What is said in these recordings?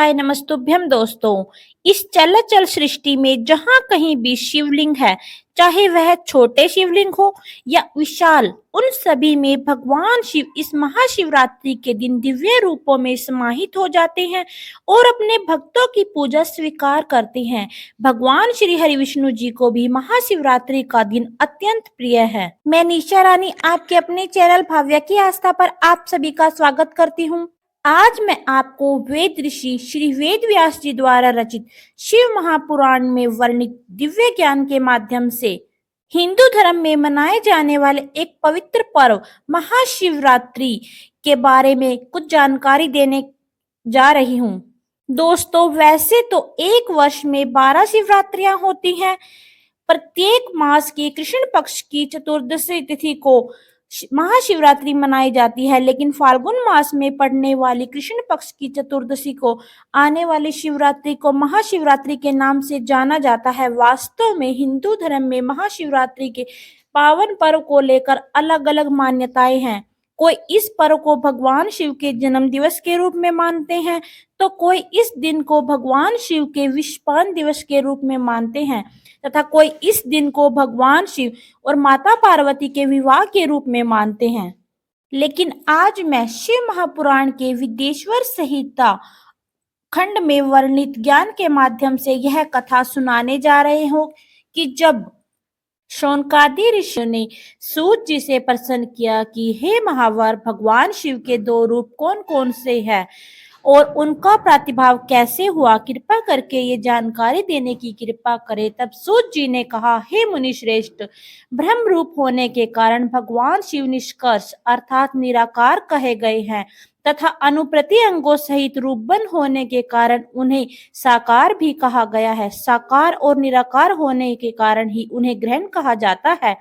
हाय नमस्तुभ्यम दोस्तों। इस चल सृष्टि में जहाँ कहीं भी शिवलिंग है, चाहे वह छोटे शिवलिंग हो या विशाल, उन सभी में भगवान शिव इस महाशिवरात्रि के दिन दिव्य रूपों में समाहित हो जाते हैं और अपने भक्तों की पूजा स्वीकार करते हैं। भगवान श्री हरि विष्णु जी को भी महाशिवरात्रि का दिन अत्यंत प्रिय है। मैं निशा रानी आपके अपने चैनल भव्य की आस्था पर आप सभी का स्वागत करती हूँ। आज मैं आपको वेद ऋषि श्री वेद व्यास जी द्वारा रचित शिव महापुराण में वर्णित दिव्य ज्ञान के माध्यम से हिंदू धर्म में मनाए जाने वाले एक पवित्र पर्व महाशिवरात्रि के बारे में कुछ जानकारी देने जा रही हूँ। दोस्तों, वैसे तो एक वर्ष में 12 शिवरात्रियां होती हैं। प्रत्येक मास की कृष्ण पक्ष की चतुर्दशी तिथि को महाशिवरात्रि मनाई जाती है, लेकिन फाल्गुन मास में पड़ने वाली कृष्ण पक्ष की चतुर्दशी को आने वाली शिवरात्रि को महाशिवरात्रि के नाम से जाना जाता है। वास्तव में हिंदू धर्म में महाशिवरात्रि के पावन पर्व को लेकर अलग अलग मान्यताएं हैं। कोई इस पर्व को भगवान शिव के जन्म दिवस के रूप में मानते हैं, तो कोई इस दिन को भगवान शिव के विश्वपान दिवस के रूप में मानते हैं, तथा कोई इस दिन को भगवान शिव और माता पार्वती के विवाह के रूप में मानते हैं। लेकिन आज मैं शिव महापुराण के विदेश्वर संहिता खंड में वर्णित ज्ञान के माध्यम से यह कथा सुनाने जा रहे हूँ कि जब शौनकादि ऋषि ने सूत जी से प्रश्न किया कि हे महावर, भगवान शिव के दो रूप कौन कौन से हैं और उनका प्रादुर्भाव कैसे हुआ, कृपा करके ये जानकारी देने की कृपा करें। तब सूत जी ने कहा, हे मुनि श्रेष्ठ, ब्रह्म रूप होने के कारण भगवान शिव निष्कर्ष अर्थात निराकार कहे गए हैं तथा अनुप्रति अंगों सहित रूपबन होने के कारण उन्हें साकार भी कहा गया है। साकार और निराकार होने के कारण ही उन्हें ग्रहण कहा जाता है।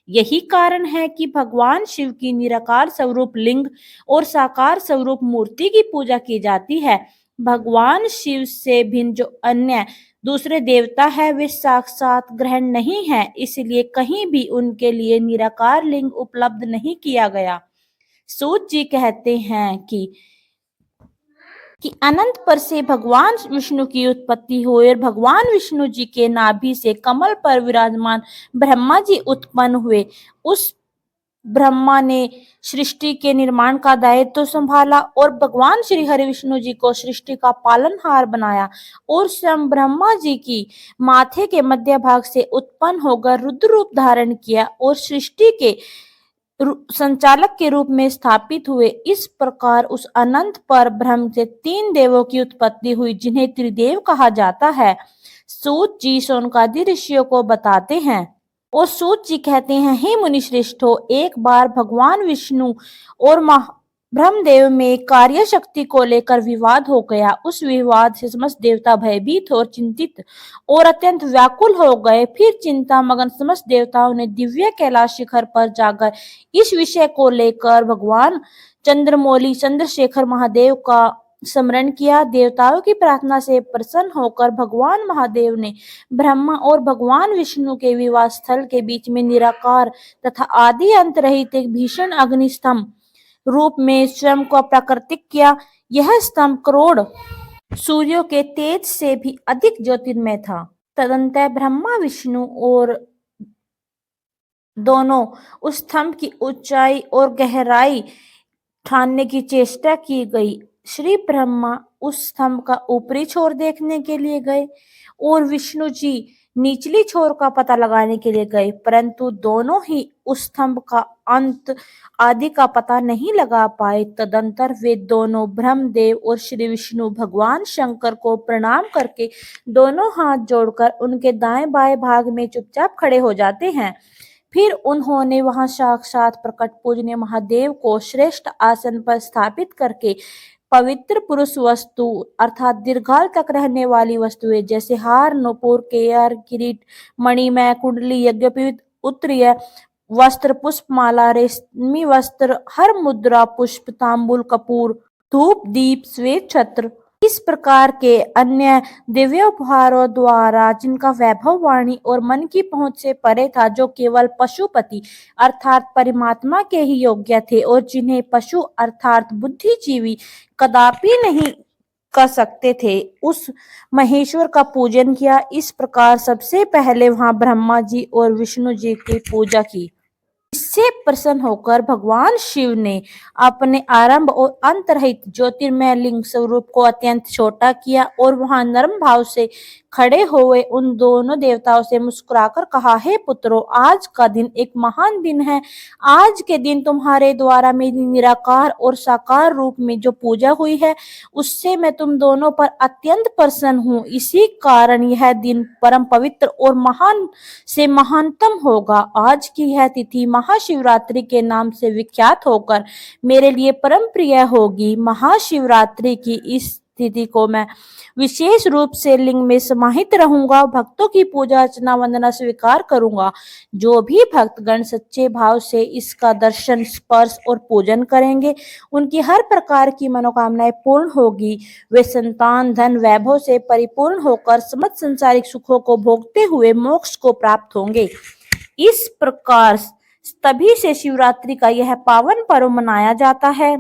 यही कारण है कि भगवान शिव की निराकार स्वरूप लिंग और साकार स्वरूप मूर्ति की पूजा की जाती है। भगवान शिव से भिन्न जो अन्य दूसरे देवता है वे साक्षात ग्रहण नहीं है, इसलिए कहीं भी उनके लिए निराकार लिंग उपलब्ध नहीं किया गया। सूत जी कहते हैं कि अनंत पर से भगवान विष्णु की उत्पत्ति हुई और भगवान विष्णु जी के नाभि से कमल पर विराजमान ब्रह्मा जी उत्पन्न हुए। उस ब्रह्मा ने सृष्टि के निर्माण का दायित्व संभाला और भगवान श्री हरि विष्णु जी को सृष्टि का पालनहार बनाया और स्वयं ब्रह्मा जी की माथे के मध्य भाग से उत्पन्न होकर रुद्र रूप धारण किया और सृष्टि के संचालक के रूप में स्थापित हुए। इस प्रकार उस अनंत पर ब्रह्म से 3 देवों की उत्पत्ति हुई, जिन्हें त्रिदेव कहा जाता है। सूत जी शौनकादि ऋषियों को बताते हैं और सूत जी कहते हैं, हे मुनि श्रेष्ठो, एक बार भगवान विष्णु और ब्रह्मदेव में कार्य शक्ति को लेकर विवाद हो गया। उस विवाद से समस्त देवता भयभीत और चिंतित और अत्यंत व्याकुल हो गए। फिर चिंता मगन समस्त देवताओं ने दिव्य कैलाश शिखर पर जाकर इस विषय को लेकर भगवान चंद्रमौली चंद्रशेखर महादेव का स्मरण किया। देवताओं की प्रार्थना से प्रसन्न होकर भगवान महादेव ने ब्रह्मा और भगवान विष्णु के विवाह स्थल के बीच में निराकार तथा आदि अंत रहित एक भीषण अग्निस्तंभ रूप में स्वयं को प्राकृतिक किया। यह स्तंभ करोड़ सूर्यों के तेज से भी अधिक ज्योतिर्मय था। तदंतर ब्रह्मा विष्णु और दोनों उस स्तंभ की ऊंचाई और गहराई ठानने की चेष्टा की गई। श्री ब्रह्मा उस स्तंभ का ऊपरी छोर देखने के लिए गए और विष्णु जी निचली छोर का पता लगाने के लिए गए, परंतु दोनों ही उस स्तंभ का अंत आदि का पता नहीं लगा पाए। तदंतर वे दोनों ब्रह्मदेव और श्री विष्णु भगवान शंकर को प्रणाम करके दोनों हाथ जोड़कर उनके दाएं बाएं भाग में चुपचाप खड़े हो जाते हैं। फिर उन्होंने वहां साक्षात प्रकट पूजनीय महादेव को श्रेष्ठ आसन पर स्थापित करके पवित्र पुरुष वस्तु अर्थात दीर्घकाल तक रहने वाली वस्तुएं जैसे हार, नूपुर, केयर, किरीट, मणिमय, कुंडली, यज्ञोपवीत, उत्तरीय वस्त्र, पुष्पमाला, रेशमी वस्त्र, हर मुद्रा, पुष्प, तांबूल, कपूर, धूप, दीप, श्वेत छत्र, इस प्रकार के अन्य दिव्य उपहारों द्वारा जिनका वैभव वाणी और मन की पहुंच से परे था, जो केवल पशुपति अर्थात परमात्मा के ही योग्य थे और जिन्हें पशु अर्थात बुद्धिजीवी कदापि नहीं कर सकते थे, उस महेश्वर का पूजन किया। इस प्रकार सबसे पहले वहां ब्रह्मा जी और विष्णु जी की पूजा की। इससे प्रसन्न होकर भगवान शिव ने अपने आरंभ और अंत रहित ज्योतिर्मय लिंग स्वरूप को अत्यंत छोटा किया और वहां नर्म भाव से खड़े हुए उन दोनों देवताओं से मुस्कुराकर कहा, हे पुत्रों, आज का दिन एक महान दिन है। आज के दिन तुम्हारे द्वारा मेरी निराकार और साकार रूप में जो पूजा हुई है, उससे मैं तुम दोनों पर अत्यंत प्रसन्न हूँ। इसी कारण यह दिन परम पवित्र और महान से महानतम होगा। आज की यह तिथि महाशिवरात्रि के नाम से विख्यात होकर मेरे लिए परम प्रिय होगी। महाशिवरात्रि की इस तिथि को मैं विशेष रूप से लिंग में समाहित रहूंगा, भक्तों की पूजा अर्चना वंदना स्वीकार करूंगा। जो भी भक्तगण सच्चे भाव से इसका दर्शन स्पर्श और पूजन करेंगे, उनकी हर प्रकार की मनोकामनाएं पूर्ण होगी। वे संतान धन वैभव से परिपूर्ण होकर समस्त संसारिक सुखों को भोगते हुए मोक्ष को प्राप्त होंगे। इस प्रकार तभी से शिवरात्रि का यह पावन पर्व मनाया जाता है।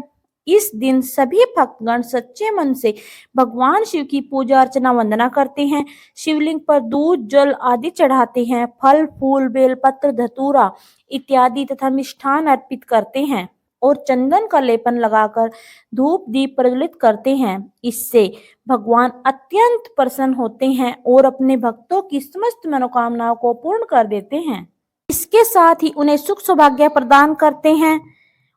इस दिन सभी भक्तगण सच्चे मन से भगवान शिव की पूजा अर्चना वंदना करते हैं, शिवलिंग पर दूध जल आदि चढ़ाते हैं, फल फूल बेलपत्र धतूरा इत्यादि तथा मिष्ठान अर्पित करते हैं और चंदन का लेपन लगाकर धूप दीप प्रज्वलित करते हैं। इससे भगवान अत्यंत प्रसन्न होते हैं और अपने भक्तों की समस्त मनोकामनाओं को पूर्ण कर देते हैं। इसके साथ ही उन्हें सुख सौभाग्य प्रदान करते हैं,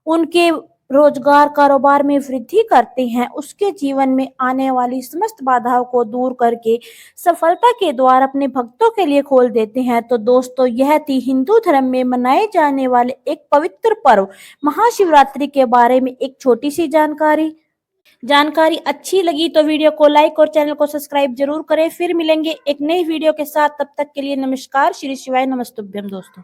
उनके रोजगार कारोबार में वृद्धि करते हैं, उसके जीवन में आने वाली समस्त बाधाओं को दूर करके सफलता के द्वार अपने भक्तों के लिए खोल देते हैं। तो दोस्तों, यह थी हिंदू धर्म में मनाए जाने वाले एक पवित्र पर्व महाशिवरात्रि के बारे में एक छोटी सी जानकारी अच्छी लगी तो वीडियो को लाइक और चैनल को सब्सक्राइब जरूर करें। फिर मिलेंगे एक नई वीडियो के साथ, तब तक के लिए नमस्कार, श्री शिवाय नमस्तुभ्यम दोस्तों।